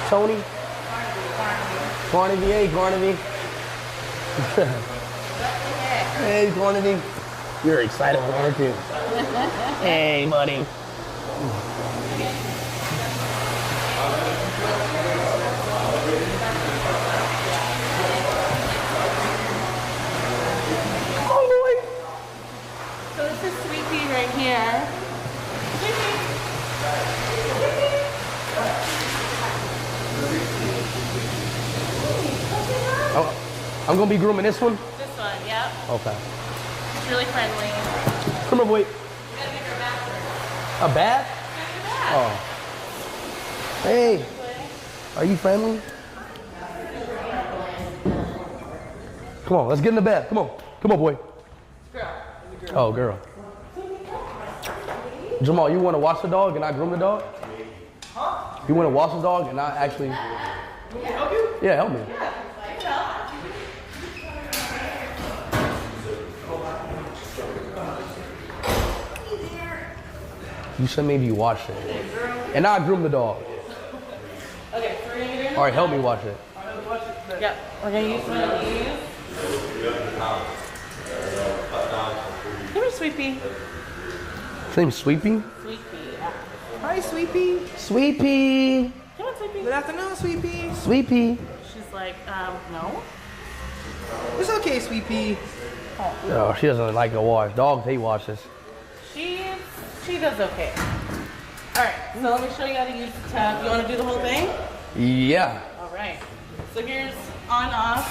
Tony? Carnaby, hey Carnaby. Hey Carnaby. You're excited, aren't you? Hey buddy. So this is Sweetie right here. Oh, I'm gonna be grooming this one? This one, yep. Okay. It's really friendly. Come here, boy. You gotta get her a bath first. A bath? Oh. Hey, are you friendly? Come on, let's get in the bath. Come on. Come on, boy. Girl. Oh, girl. Jamal, you want to wash the dog and I groom the dog? Huh? You want to wash the dog and I actually... Help you? Yeah, help me. You said maybe you wash it. And I groom the dog. Okay, so we're gonna get in. All right, help me wash it. Yep, we're gonna use one of these. Come here, Sweetie. His name's Sweepy? Sweetie. Hi, Sweepy. Sweepy. Come on, Sweetie. Good afternoon, Sweepy. Sweepy. She's like, no. It's okay, Sweepy. Oh, she doesn't like to wash. Dogs hate washes. She does okay. All right, so let me show you how to use the tub. You want to do the whole thing? Yeah. All right. So here's on, off.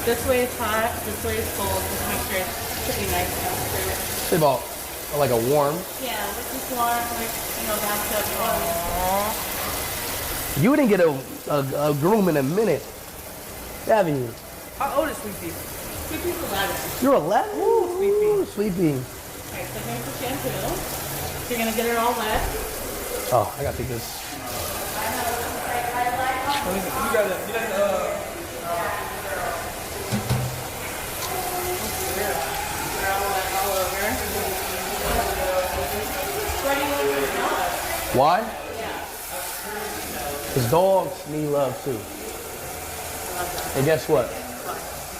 This way is hot, this way is cold. Just make sure it should be nice temperature. Say about like a warm. Yeah, this is warm, like, bathtub warm. You didn't get a groom in a minute, have you? How old is Sweepy? Sweetie's 11. You're 11? Ooh, Sweepy. Sleepy. All right, so here's the shampoo. You're gonna get her all wet. Oh, I gotta take this. You got it. Why? Because dogs need love too. And guess what?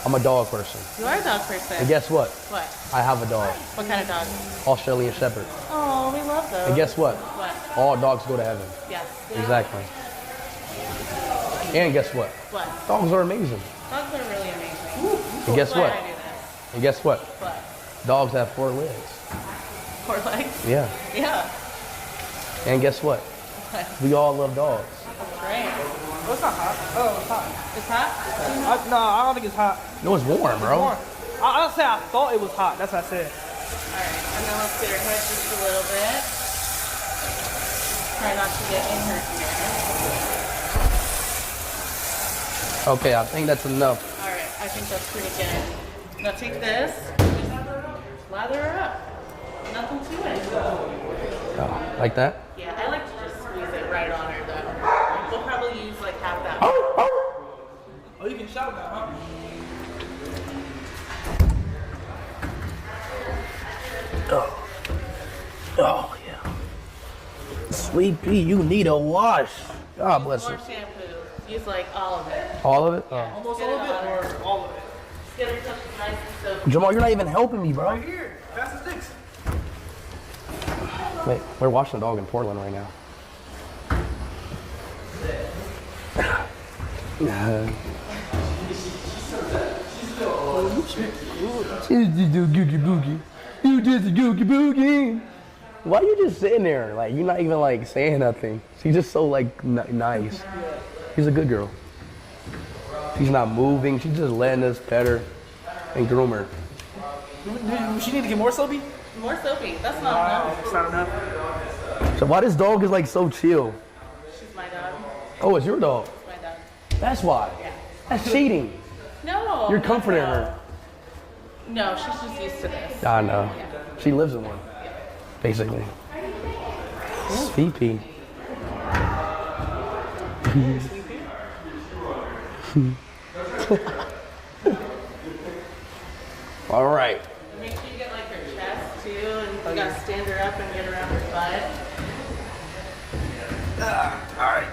I'm a dog person. You are a dog person. And guess what? What? I have a dog. What kind of dog? Australian Shepherd. Oh, we love those. And guess what? What? All dogs go to heaven. Yes. Exactly. And guess what? What? Dogs are amazing. Dogs are really amazing. And guess Why what? did I do this? And guess what? What? Dogs have 4 legs. 4 legs? Yeah. Yeah. And guess what? What? We all love dogs. That's right. Oh, it's not hot. Oh, it's hot. It's hot? No, I don't think it's hot. No, it's warm, bro. Warm. I'll say I thought it was hot. That's what I said. Alright, and then let's get her head just a little bit. Try not to get in her ear. Okay, I think that's enough. Alright, I think that's pretty good. Now take this, just lather her up. Nothing to it. Oh, like that? Yeah, I like to just squeeze it right on her though. We'll probably use like half that. Oh, you can shout now, huh? Oh. Oh, yeah. Sweet pea, you need a wash. God bless More you. shampoo. Use like all of it. All of it? Almost all of it or all of it? Just get her something nice and soapy. Jamal, you're not even helping me, bro. Right here. Pass the sticks. Wait, we're watching a dog in Portland right now. You did the googie boogie. Why you just sitting there? Like, you're not even like saying nothing. She's just so like nice. She's a good girl. She's not moving. She's just letting us pet her and groom her. She need to get more soapy? More soapy. That's not enough. It's not enough. So why this dog is like so chill? She's my dog. Oh, it's your dog. It's my dog. That's why. Yeah. That's cheating. No. You're comforting her. No, she's just used to this. I know. She lives in one, basically. Sweet pea. All right. Make sure you get like her chest too, and you gotta stand her up and get around her butt. All right.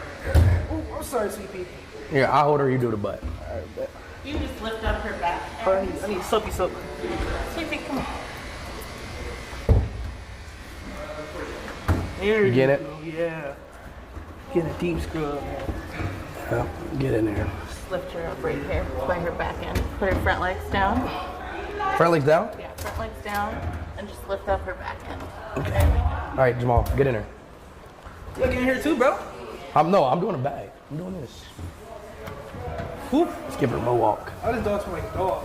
Ooh, I'm sorry, sweet pea. Here, I'll hold her, you do the butt. Alright, bet. You can just lift up her back. Oh, I need soapy soap. Sweetie, come on. There You get it? go, yeah. Getting a deep scrub, man. Yeah, get in there. Just lift her up right here by her back end. Put her front legs down. Front legs down? Yeah, front legs down. And just lift up her back end. Okay. All right, Jamal, get in there. You gotta get in here too, bro. I'm doing a bag. I'm doing this. Whoop. Let's give her a mohawk. How does dogs smell like a dog?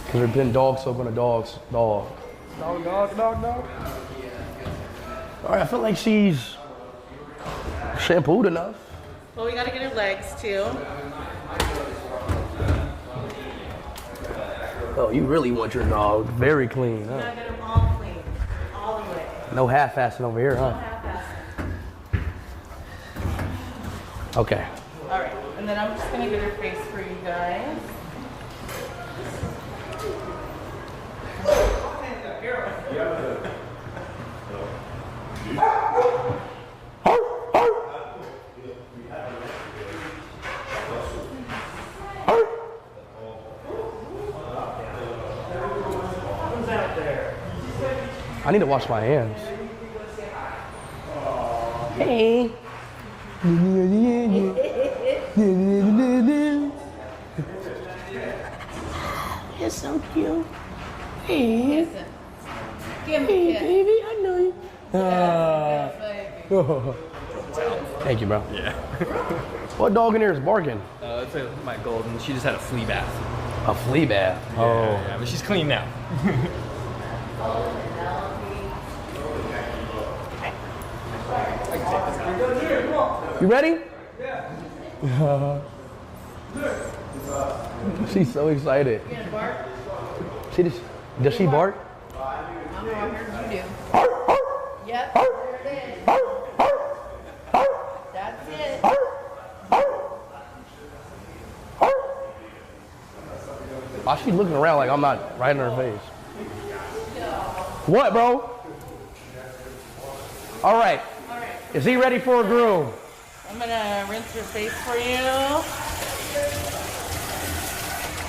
Because we've been dogs, so gonna dogs, dog. Dog. All right, I feel like she's shampooed enough. Well, we gotta get her legs too. Oh, you really want your dog very clean, We huh? gotta get them all clean. All the way. No half-assing over here, huh? Okay. Alright, and then I'm just gonna get her face for you guys. I need to wash my hands. Hey. You're so cute. Hey. Give me Hey, a kiss. baby, I know you. Thank you, bro. Yeah. What dog in here is barking? It's my golden. She just had a flea bath. A flea bath. Yeah, but she's clean now. You ready? Yeah. She's so excited. You gonna bark? Does she bark? I don't know, I heard you do. Yep, there it is. That's it. Why she looking around like I'm not right in her face? What, bro? All right. Is he ready for a groom? I'm gonna rinse your face for you.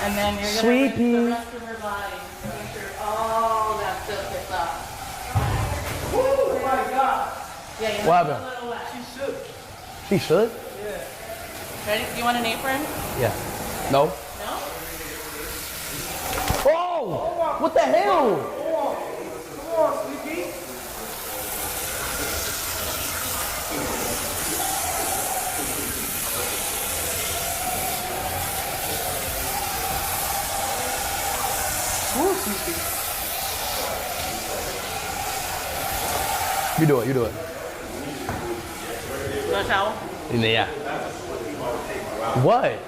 And then you're gonna Sweet rinse pea. the rest of her body. So make sure all that stuff gets off. Oh my god. Yeah, you What have happened? a little wet. She shook. She should? Ready? Do you want an apron? Yeah. No? No? Oh! What the hell? Come on, sweet pea. Ooh, sweet pea. You do it, you do it. You want a towel? Yeah. What?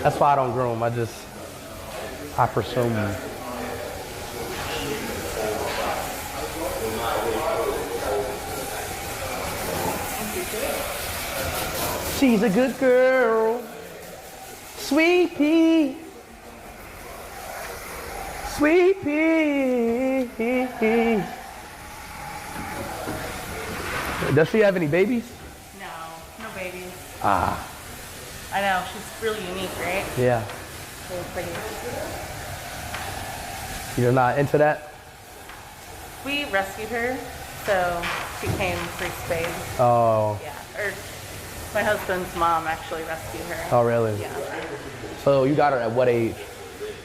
That's why I don't groom. I presume. She's a good girl. Sweet pea. Sweet pea. Does she have any babies? No, no babies. Ah, I know, she's really unique, right? yeah. Really pretty. You're not into that? We rescued her, so she came free-spayed. Oh, Yeah, or my husband's mom actually rescued her. oh really? Yeah. So you got her at what age?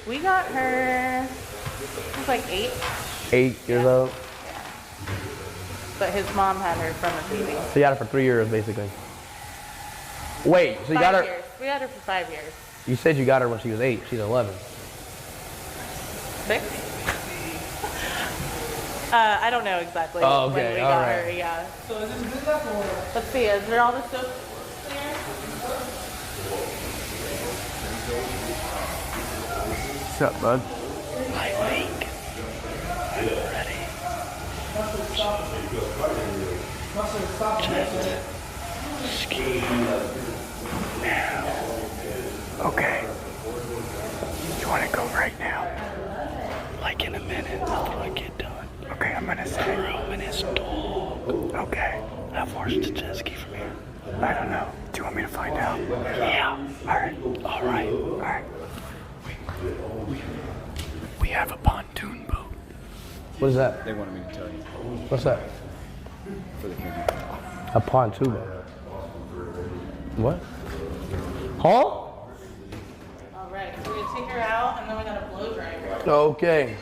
We got her, she was like 8, 8 years old? but his mom had her from a baby. So you had her for 3 years, basically. Wait, so you got 5 her, years. We had her for 5 years. you said you got her when she was 8. She's 11. 6? I don't know exactly Oh, when okay, we all got right. her, yeah. So is this good enough or? Let's see, is there all the soap clear? What's up, bud? Hi, Mike. I'm ready. Just ski now. Okay. You want to go right now? Like in a minute after I get done. Okay, I'm gonna say room and his dog. Okay. How far is the jet ski from here? I don't know. Do you want me to find out? Yeah. All right. We have a pontoon boat. What is that? They wanted me to tell you. What's that? For the camera. A pontoon boat. What? Huh? All right, so we're gonna take her out, and then we're gonna blow dry her. Okay.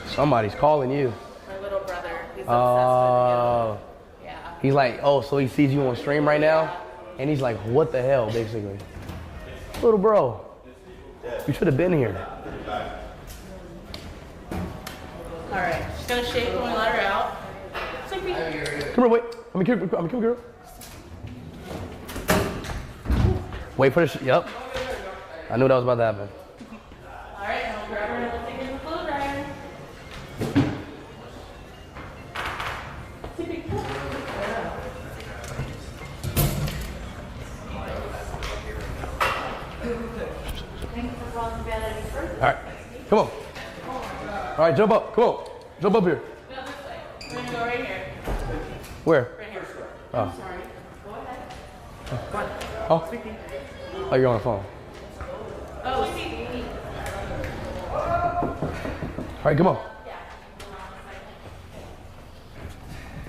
Somebody's calling you. My little brother, he's obsessed Oh. with you. Yeah. He's like, oh, so he sees you on stream right now? And he's like, what the hell, basically? Little bro, you should have been here. All right, she's gonna shake when we let her out. Sleepy. Come here, wait. I'm a cute girl. Wait for the yep. I knew that was about to happen. All right, now we'll grab her and we'll take her to the blow dryer. Sleepy, come All right, come on. All right, jump up. Come on, jump up here. Go this way. We're gonna go right here. Where? Right here. Oh. I'm sorry. Go ahead. Oh. Oh, you're on the phone. Oh, Sleepy. All right, come on.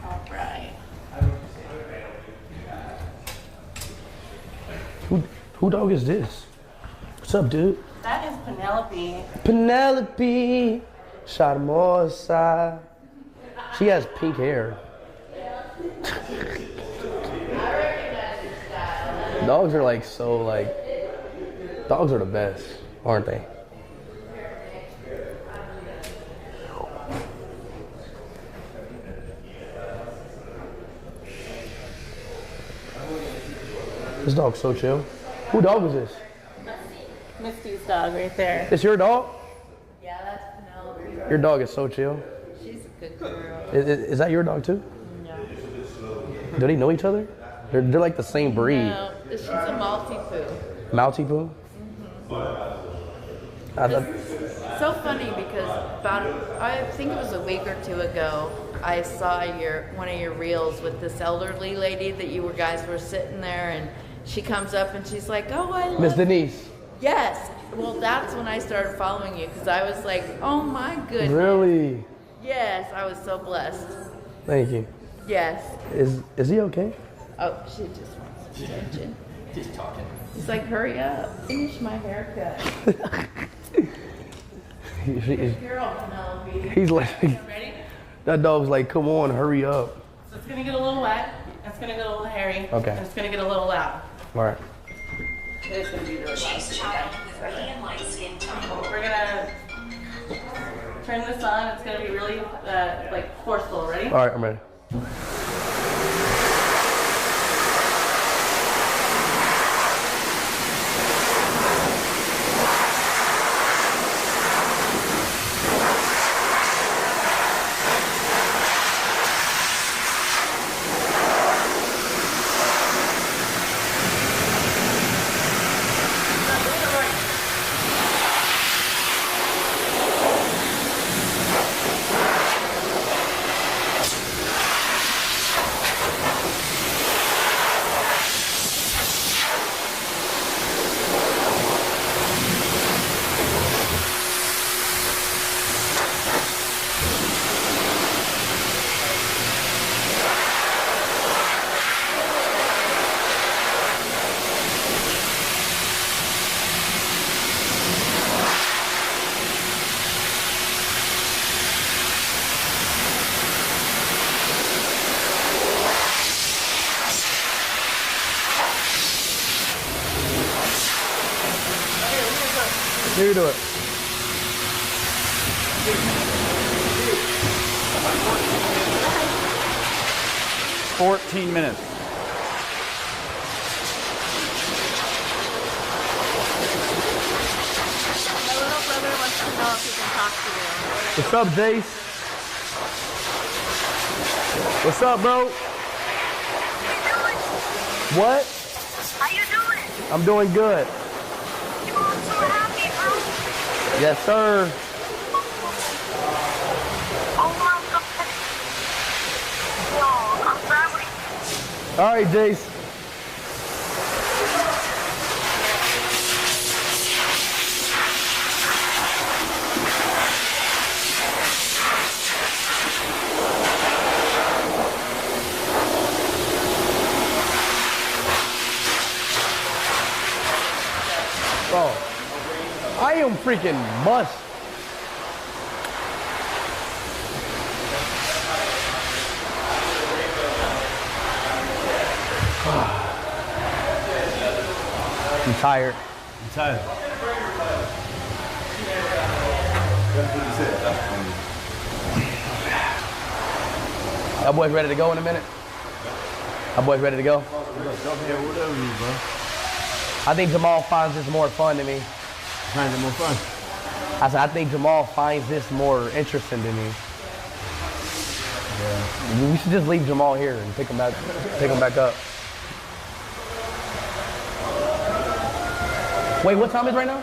All right. Who dog is this? What's up, dude? That is Penelope. Penelope, Charmosa. She has pink hair. Dogs are like so like. Dogs are the best, aren't they? This dog's so chill. Who dog is this? Misty's dog right there. It's your dog? Yeah, that's Penelope. Your dog is so chill. She's a good girl. Is that your dog too? No. Do they know each other? They're like the same breed. No, she's a Maltipoo. Maltipoo? I thought, So funny because I think it was a week or two ago, I saw one of your reels with this elderly lady that you guys were sitting there, and she comes up and she's like, "Oh, I love." Miss Denise. Yes. Well, that's when I started following you because I was like, "Oh my goodness." Really? Yes, I was so blessed. Thank you. Yes. Is he okay? Oh, she just wants attention. Just talking. He's like, "Hurry up, finish my haircut." Girl, Penelope. He's like, Ready? that dog's like, come on, hurry up. So it's gonna get a little wet. It's gonna get a little hairy. Okay. And it's gonna get a little loud. All right. It's gonna be really loud. We're gonna turn this on. It's gonna be really like forceful. Ready? All right, I'm ready. Here you do it. $14 minutes. My little brother wants to know if he can talk to you. What's up, Jace? What's up, bro? What? How you doing? I'm doing good. You look so happy, bro. Yes, sir. Oh my god. Yo, I'm glad All right, Jace. Bro, I am freaking must. I'm tired. I'm tired. That boy's ready to go in a minute. That boy's ready to go. I think Jamal finds this more fun than me. Finds it more fun. I said, I think Jamal finds this more interesting than me. Yeah. We should just leave Jamal here and pick him back up. Wait, what time is it right now?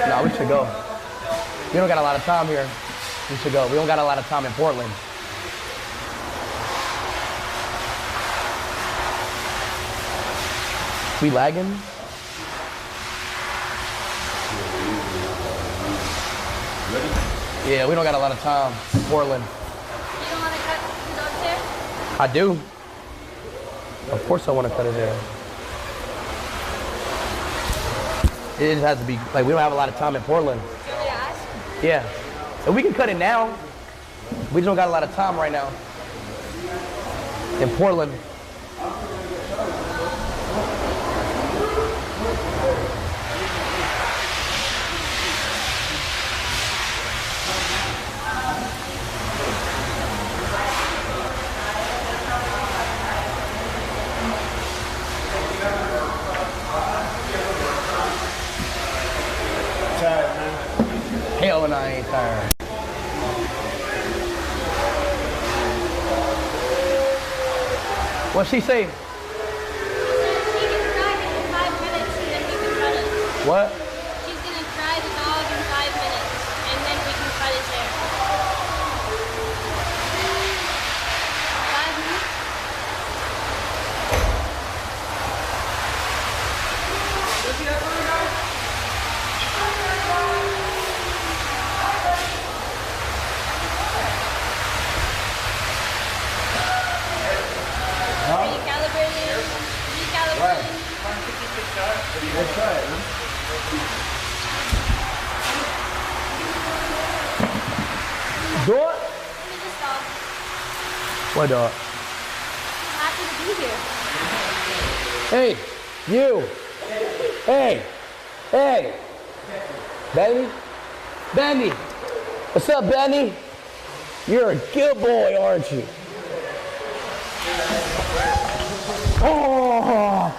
No, we should go. We don't got a lot of time here. We should go. We don't got a lot of time in Portland. We lagging? Yeah, we don't got a lot of time in Portland. You don't want to cut the dog's hair? I do. Of course I want to cut his hair. It just has to be, like, we don't have a lot of time in Portland. Do you want me to ask? Yeah. So we can cut it now. We just don't got a lot of time right now. In Portland. Tired, man. Hell and I ain't tired. What'd she say? She can cry in 5 minutes and then we can cut it. What? She's going to cry the dog in 5 minutes and then we can cut his hair. 5 minutes? Are you calibrated? Recalibrated? Let's try it, man. Do it? Look at this dog. What dog? He's happy to be here. Hey, you. Hey. Hey. Benny? Benny. What's up, Benny? You're a good boy, aren't you? Oh!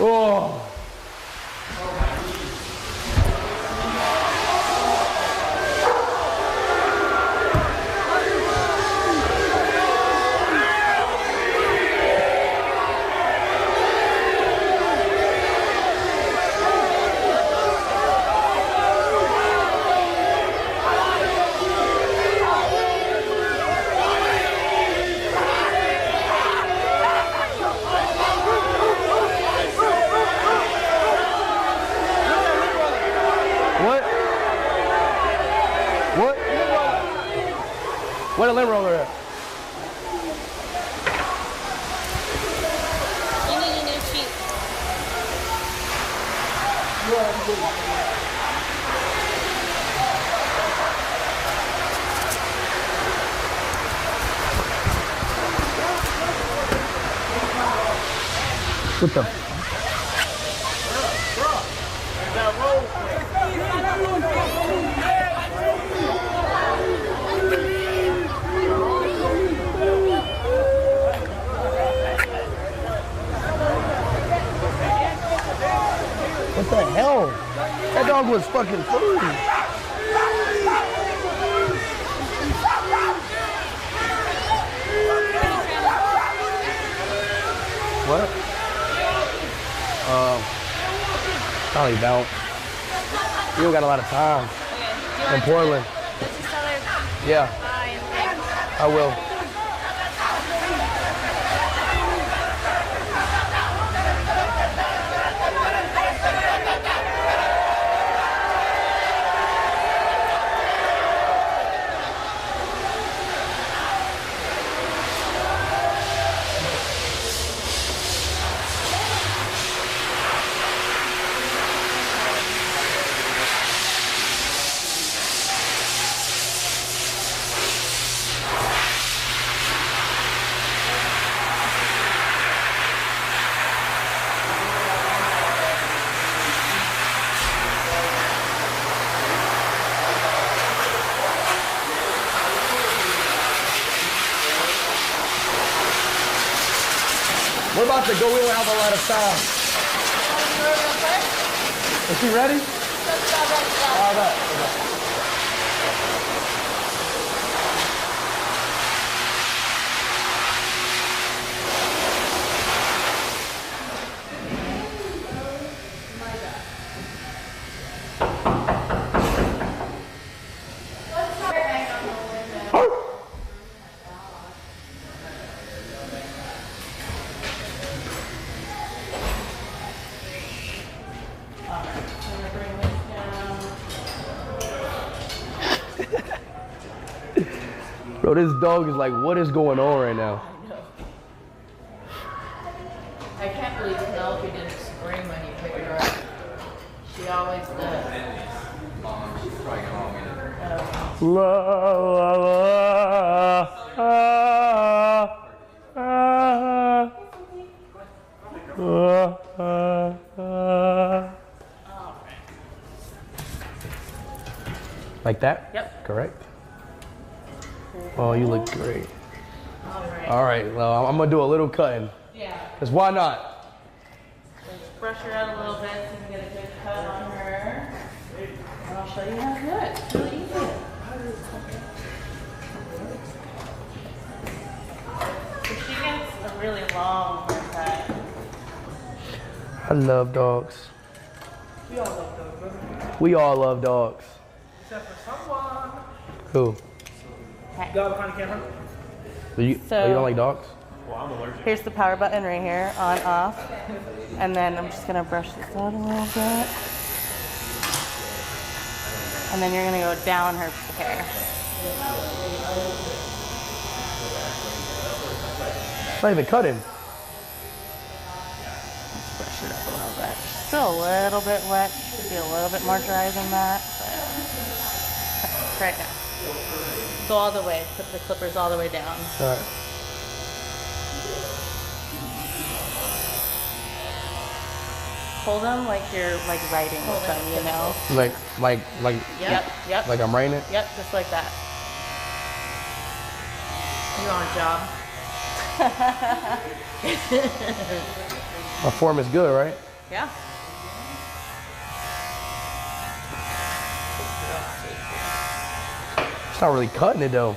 Oh! What a limb roller at? You need a new sheet. What the? What the hell? That dog was fucking food. What? Probably don't. You don't got a lot of time in Portland. Yeah, I will. We're about to go. We don't have a lot of time. Is she ready? All right. Bro, this dog is like, what is going on right now? I can't believe Penelope didn't scream when you picked her up. She always does. She's probably going to La, la, la, Like that? Yep. Correct. Oh, you look great. Alright. All right, well, I'm gonna do a little cutting. Yeah. Cause why not? Just brush her out a little bit so you can get a good cut on her. And I'll show you how to do it. It's really easy. So she gets a really long haircut. I love dogs. We all love those, brother. We all love dogs. Except for someone. Who? Dog behind the camera. Do you, So- oh, you don't like dogs? Here's the power button right here, on, off. And then I'm just gonna brush this out a little bit. And then you're gonna go down her hair. Not even cutting. Brush it up a little bit. Still a little bit wet. Should be a little bit more dry than that. But right now. Go all the way. Put the clippers all the way down. All right. Hold them like you're like writing with them, you know? Like, Yep. Yep. like I'm writing it. Yep. Just like that. You're on a job. My form is good, right? Yeah. It's not really cutting it though.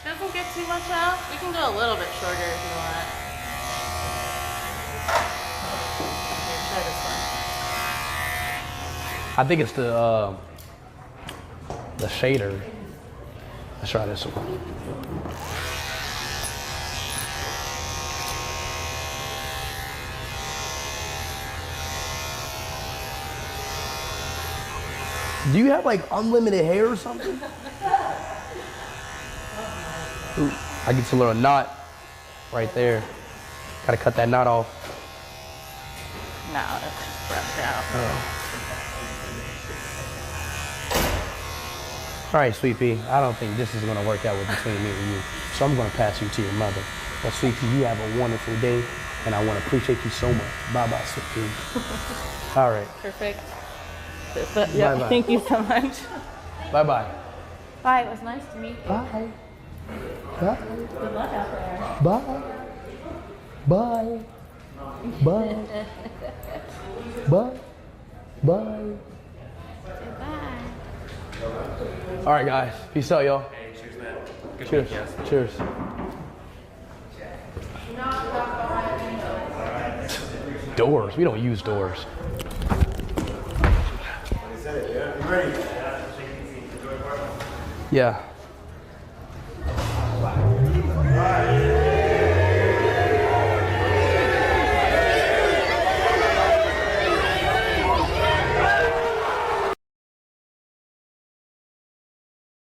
She doesn't get too much out. We can go a little bit shorter if you want. Here, try this one. I think it's the shader. Let's try this one. Do you have like unlimited hair or something? Ooh, I get a little knot right there. Gotta cut that knot off. No, it's just brush out. All right, Sweet Pea, I don't think this is gonna work out with between me and you. So I'm gonna pass you to your mother. Well, Sweet Pea, you have a wonderful day, and I wanna appreciate you so much. Bye-bye, Sweet Pea. All right, Perfect. Yeah, Bye-bye. thank you so much. bye-bye. Bye, it was nice to meet you. Bye. Bye. Good luck out there. Bye. Bye. Bye. Bye. Bye. All right, guys. Peace out, y'all. Hey, cheers, man. Good Cheers. week, yes. Cheers. Not behind me though. doors. We don't use doors. Yeah.